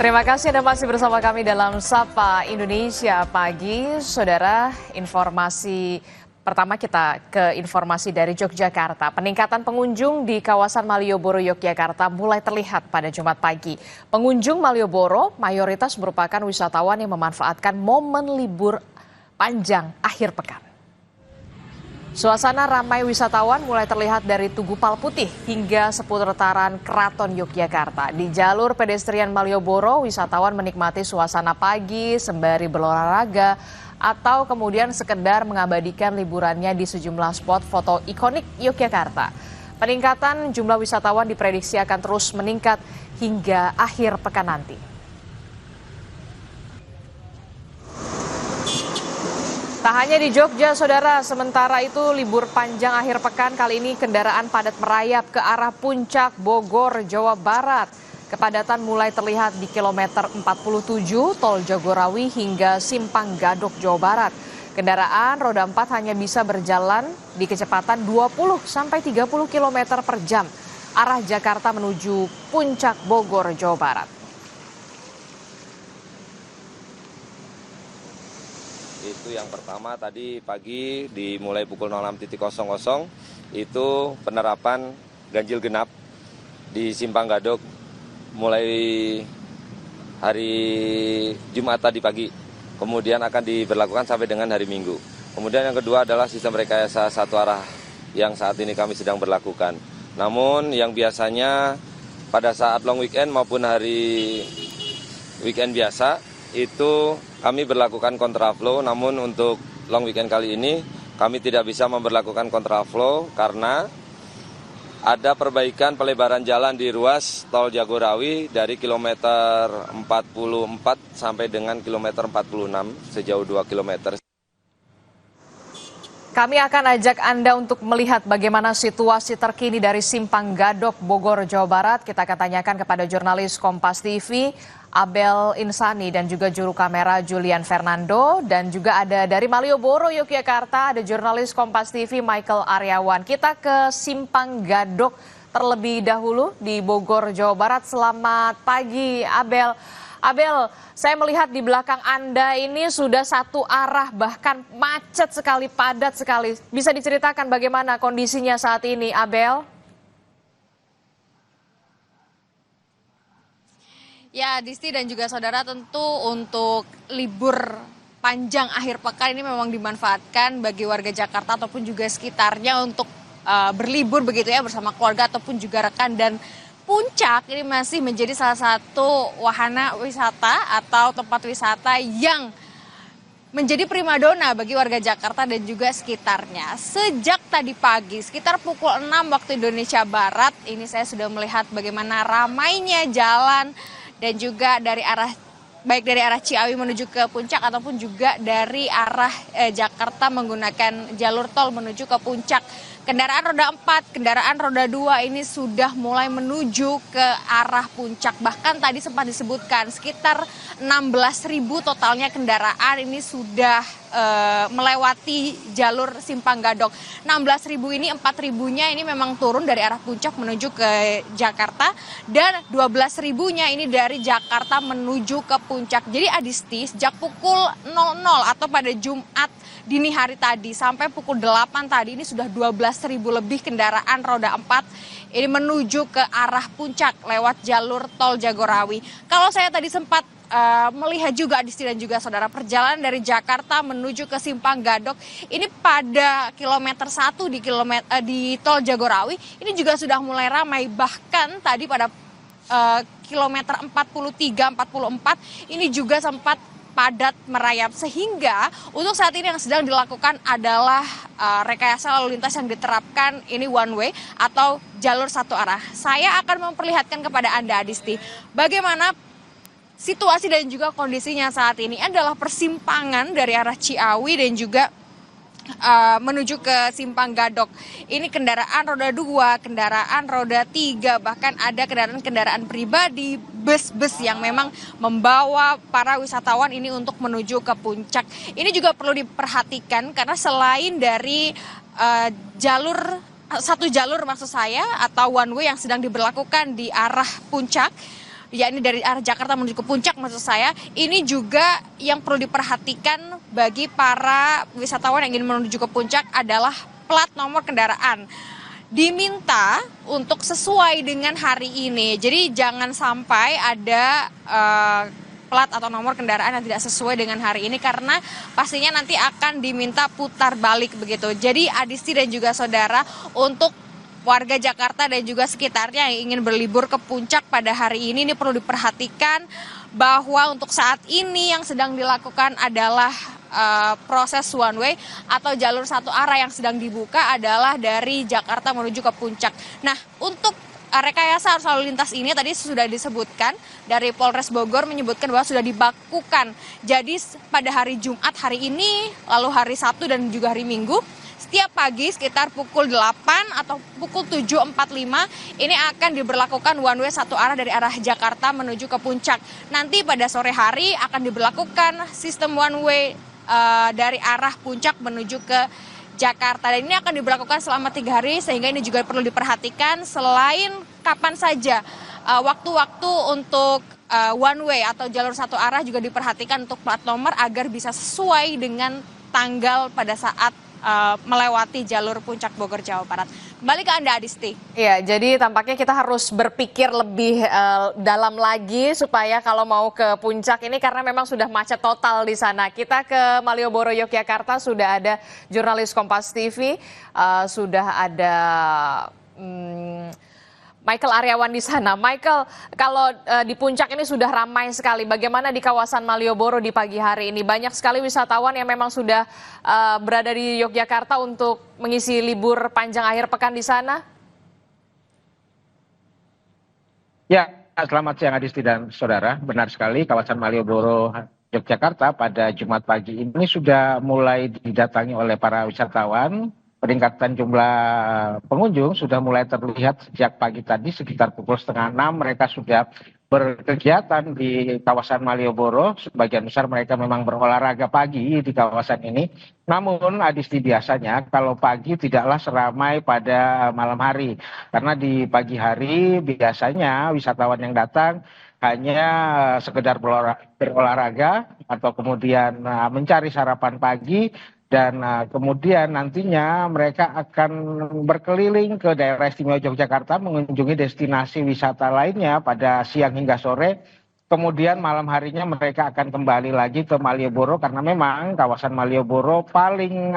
Terima kasih Anda masih bersama kami dalam Sapa Indonesia Pagi. Saudara, informasi pertama kita ke informasi dari Yogyakarta. Peningkatan pengunjung di kawasan Malioboro, Yogyakarta mulai terlihat pada Jumat pagi. Pengunjung Malioboro mayoritas merupakan wisatawan yang memanfaatkan momen libur panjang akhir pekan. Suasana ramai wisatawan mulai terlihat dari Tugu Palputih hingga seputaran Keraton Yogyakarta. Di jalur pedestrian Malioboro, wisatawan menikmati suasana pagi sembari berolahraga atau kemudian sekedar mengabadikan liburannya di sejumlah spot foto ikonik Yogyakarta. Peningkatan jumlah wisatawan diprediksi akan terus meningkat hingga akhir pekan nanti. Tak hanya di Jogja, saudara, sementara itu libur panjang akhir pekan kali ini kendaraan padat merayap ke arah Puncak Bogor, Jawa Barat. Kepadatan mulai terlihat di kilometer 47 Tol Jagorawi hingga Simpang Gadok, Jawa Barat. Kendaraan roda 4 hanya bisa berjalan di kecepatan 20 sampai 30 km per jam arah Jakarta menuju Puncak Bogor, Jawa Barat. Itu yang pertama tadi pagi dimulai pukul 06.00 itu penerapan ganjil genap di Simpang Gadok mulai hari Jumat tadi pagi. Kemudian akan diberlakukan sampai dengan hari Minggu. Kemudian yang kedua adalah sistem rekayasa satu arah yang saat ini kami sedang berlakukan. Namun yang biasanya pada saat long weekend maupun hari weekend biasa itu kami berlakukan kontraflow, namun untuk long weekend kali ini kami tidak bisa memberlakukan kontraflow karena ada perbaikan pelebaran jalan di ruas Tol Jagorawi dari kilometer 44 sampai dengan kilometer 46 sejauh 2 kilometer. Kami akan ajak Anda untuk melihat bagaimana situasi terkini dari Simpang Gadok, Bogor, Jawa Barat. Kita akan tanyakan kepada jurnalis Kompas TV, Abel Insani, dan juga juru kamera Julian Fernando. Dan juga ada dari Malioboro, Yogyakarta, ada jurnalis Kompas TV Michael Aryawan. Kita ke Simpang Gadok terlebih dahulu di Bogor, Jawa Barat. Selamat pagi, Abel. Abel, saya melihat di belakang Anda ini sudah satu arah, bahkan macet sekali, padat sekali. Bisa diceritakan bagaimana kondisinya saat ini, Abel? Ya, Disti dan juga saudara, tentu untuk libur panjang akhir pekan ini memang dimanfaatkan bagi warga Jakarta ataupun juga sekitarnya untuk berlibur begitu ya bersama keluarga ataupun juga rekan. Dan Puncak ini masih menjadi salah satu wahana wisata atau tempat wisata yang menjadi primadona bagi warga Jakarta dan juga sekitarnya. Sejak tadi pagi, sekitar pukul 6 waktu Indonesia Barat, ini saya sudah melihat bagaimana ramainya jalan dan juga dari arah baik dari arah Ciawi menuju ke Puncak ataupun juga dari arah Jakarta menggunakan jalur tol menuju ke Puncak. Kendaraan roda 4, kendaraan roda 2 ini sudah mulai menuju ke arah Puncak. Bahkan tadi sempat disebutkan sekitar 16.000 totalnya kendaraan ini sudah melewati jalur Simpang Gadok. 16.000 ini 4.000-nya ini memang turun dari arah Puncak menuju ke Jakarta dan 12.000-nya ini dari Jakarta menuju ke Puncak. Jadi Adisti, sejak pukul 00 atau pada Jumat dini hari tadi sampai pukul 8 tadi ini sudah 12.000 lebih kendaraan roda 4 ini menuju ke arah Puncak lewat jalur Tol Jagorawi. Kalau saya tadi sempat melihat juga Adisti dan juga saudara, perjalanan dari Jakarta menuju ke Simpang Gadok ini pada kilometer 1 di Tol Jagorawi ini juga sudah mulai ramai. Bahkan tadi pada kilometer 43 44 ini juga sempat padat merayap, sehingga untuk saat ini yang sedang dilakukan adalah rekayasa lalu lintas yang diterapkan ini one way atau jalur satu arah. Saya akan memperlihatkan kepada Anda Adisti bagaimana situasi dan juga kondisinya saat ini adalah persimpangan dari arah Ciawi dan juga menuju ke Simpang Gadok. Ini kendaraan roda 2, kendaraan roda 3, bahkan ada kendaraan pribadi, bus-bus yang memang membawa para wisatawan ini untuk menuju ke Puncak. Ini juga perlu diperhatikan karena selain dari satu jalur maksud saya atau one way yang sedang diberlakukan di arah Puncak, yakni dari arah Jakarta menuju ke puncak maksud saya, ini juga yang perlu diperhatikan bagi para wisatawan yang ingin menuju ke puncak adalah plat nomor kendaraan. Diminta untuk sesuai dengan hari ini. Jadi jangan sampai ada plat atau nomor kendaraan yang tidak sesuai dengan hari ini karena pastinya nanti akan diminta putar balik begitu. Jadi Adisti dan juga saudara, untuk warga Jakarta dan juga sekitarnya yang ingin berlibur ke puncak pada hari ini perlu diperhatikan bahwa untuk saat ini yang sedang dilakukan adalah proses one way atau jalur satu arah yang sedang dibuka adalah dari Jakarta menuju ke puncak. Nah, untuk rekayasa arus lalu lintas ini tadi sudah disebutkan dari Polres Bogor menyebutkan bahwa sudah dibakukan. Jadi pada hari Jumat hari ini, lalu hari Sabtu dan juga hari Minggu, setiap pagi sekitar pukul 8 atau pukul 7.45 ini akan diberlakukan one way satu arah dari arah Jakarta menuju ke puncak. Nanti pada sore hari akan diberlakukan sistem one way dari arah puncak menuju ke Jakarta. Dan ini akan diberlakukan selama 3 hari sehingga ini juga perlu diperhatikan selain kapan saja waktu-waktu untuk one way atau jalur satu arah juga diperhatikan untuk plat nomor agar bisa sesuai dengan tanggal pada saat melewati jalur puncak Bogor, Jawa Barat. Kembali ke Anda, Adisti. Iya, jadi tampaknya kita harus berpikir lebih dalam lagi supaya kalau mau ke puncak ini karena memang sudah macet total di sana. Kita ke Malioboro, Yogyakarta, sudah ada jurnalis Kompas TV, sudah ada Michael Aryawan di sana. Michael, kalau di puncak ini sudah ramai sekali. Bagaimana di kawasan Malioboro di pagi hari ini? Banyak sekali wisatawan yang memang sudah berada di Yogyakarta untuk mengisi libur panjang akhir pekan di sana. Ya, selamat siang Adisti dan saudara. Benar sekali, kawasan Malioboro, Yogyakarta pada Jumat pagi ini sudah mulai didatangi oleh para wisatawan. Peningkatan jumlah pengunjung sudah mulai terlihat sejak pagi tadi sekitar pukul 5:30 mereka sudah berkegiatan di kawasan Malioboro. Sebagian besar mereka memang berolahraga pagi di kawasan ini. Namun Adisti, biasanya kalau pagi tidaklah seramai pada malam hari. Karena di pagi hari biasanya wisatawan yang datang hanya sekedar berolahraga atau kemudian mencari sarapan pagi. Dan kemudian nantinya mereka akan berkeliling ke daerah istimewa Yogyakarta mengunjungi destinasi wisata lainnya pada siang hingga sore. Kemudian malam harinya mereka akan kembali lagi ke Malioboro karena memang kawasan Malioboro paling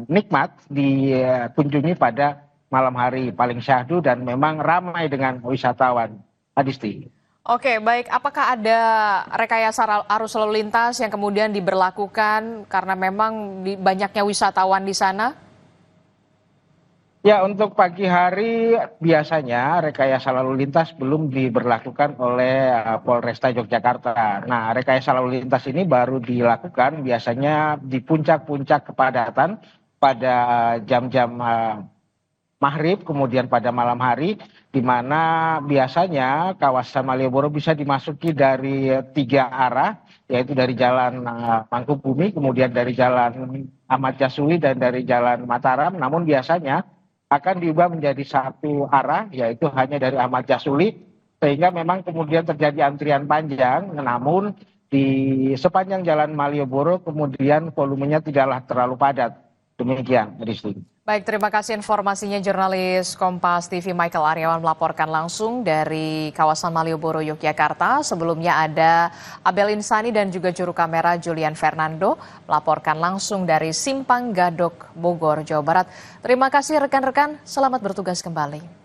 nikmat dikunjungi pada malam hari, paling syahdu dan memang ramai dengan wisatawan. Adisti. Oke, baik. Apakah ada rekayasa arus lalu lintas yang kemudian diberlakukan karena memang banyaknya wisatawan di sana? Ya, untuk pagi hari biasanya rekayasa lalu lintas belum diberlakukan oleh Polresta Yogyakarta. Nah, rekayasa lalu lintas ini baru dilakukan biasanya di puncak-puncak kepadatan pada jam-jam maghrib, kemudian pada malam hari, di mana biasanya kawasan Malioboro bisa dimasuki dari 3 arah, yaitu dari Jalan Mangkubumi, kemudian dari Jalan Ahmad Yasuli, dan dari Jalan Mataram. Namun biasanya akan diubah menjadi 1 arah, yaitu hanya dari Ahmad Yasuli, sehingga memang kemudian terjadi antrian panjang. Namun di sepanjang Jalan Malioboro kemudian volumenya tidaklah terlalu padat. Demikian, Adisti. Baik, terima kasih informasinya jurnalis Kompas TV Michael Aryawan melaporkan langsung dari kawasan Malioboro, Yogyakarta. Sebelumnya ada Abel Insani dan juga juru kamera Julian Fernando melaporkan langsung dari Simpang Gadok, Bogor, Jawa Barat. Terima kasih rekan-rekan, selamat bertugas kembali.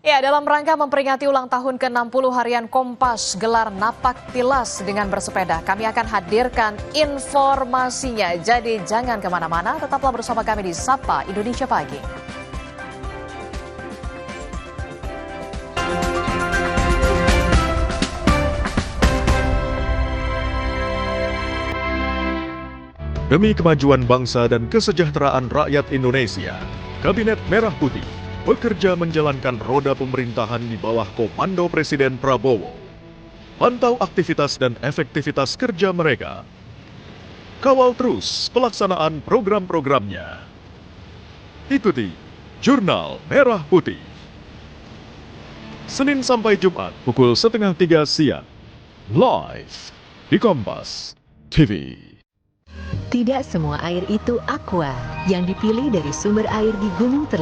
Ya, dalam rangka memperingati ulang tahun ke-60 harian Kompas gelar Napak Tilas dengan bersepeda, kami akan hadirkan informasinya. Jadi jangan kemana-mana, tetaplah bersama kami di Sapa Indonesia Pagi. Demi kemajuan bangsa dan kesejahteraan rakyat Indonesia, Kabinet Merah Putih bekerja menjalankan roda pemerintahan di bawah komando Presiden Prabowo. Pantau aktivitas dan efektivitas kerja mereka. Kawal terus pelaksanaan program-programnya. Ikuti Jurnal Merah Putih. Senin sampai Jumat pukul 2:30 siang. Live di Kompas TV. Tidak semua air itu aqua yang dipilih dari sumber air di Gunung Terlindung.